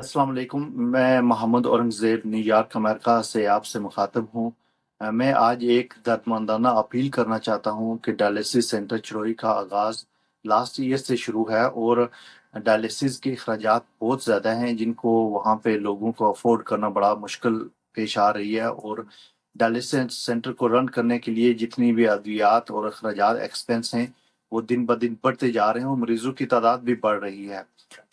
अस्सलाम वालेकुम। मैं मोहम्मद औरंगज़ेब न्यूयॉर्क अमेरिका से आपसे मुखातब हूँ। मैं आज एक दर्दमंदाना अपील करना चाहता हूँ कि डायलिसिस सेंटर चिरौरी का आगाज़ लास्ट ईयर से शुरू है और डायलिसिस के अखराजात बहुत ज़्यादा हैं जिनको वहाँ पे लोगों को अफोर्ड करना बड़ा मुश्किल पेश आ रही है। और डायलिसिस सेंटर को रन करने के लिए जितनी भी अद्वियात और अखराजात एक्सपेंस हैं वो दिन ब दिन बढ़ते जा रहे हैं और मरीजों की तादाद भी बढ़ रही है।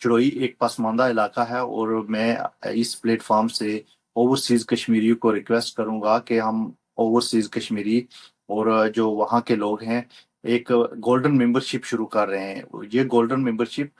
चड़ोई एक पसमानदा इलाका है और मैं इस प्लेटफॉर्म से ओवरसीज कश्मीरियों को रिक्वेस्ट करूंगा कि हम ओवरसीज कश्मीरी और जो वहाँ के लोग हैं एक गोल्डन मेंबरशिप शुरू कर रहे हैं। ये गोल्डन मेंबरशिप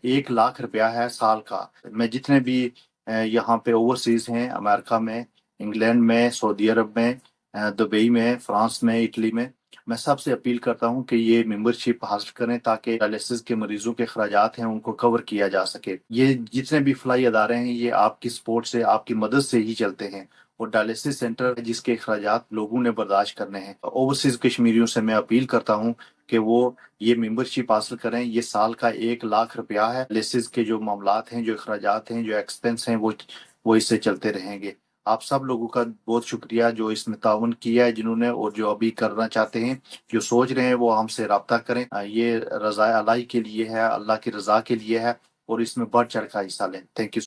1 लाख रुपया है साल का। मैं जितने भी यहाँ पे ओवरसीज हैं अमेरिका में, इंग्लैंड में, सऊदी अरब में, दुबई में, फ्रांस में, इटली में, मैं सबसे अपील करता हूं कि ये मेंबरशिप हासिल करें ताकि डायलिसिस के मरीजों के अखराजात हैं उनको कवर किया जा सके। ये जितने भी फलाई अदारे हैं ये आपकी सपोर्ट से, आपकी मदद से ही चलते हैं। और डायलिसिस सेंटर जिसके अखराजात लोगों ने बर्दाश्त करने हैं, ओवरसीज कश्मीरियों से मैं अपील करता हूँ कि वो ये मेंबरशिप हासिल करें। ये साल का 1 लाख रुपया है। डायलिसिस के जो मामलात हैं, जो अखराजात हैं, जो एक्सपेंस हैं, वो इससे चलते रहेंगे। आप सब लोगों का बहुत शुक्रिया जो इसमें ताउन किया है जिन्होंने, और जो अभी करना चाहते हैं, जो सोच रहे हैं वो हमसे रब्ता करें। ये रज़ा अलाई के लिए है, अल्लाह की रजा के लिए है और इसमें बढ़ चढ़ का हिस्सा लें। Thank you.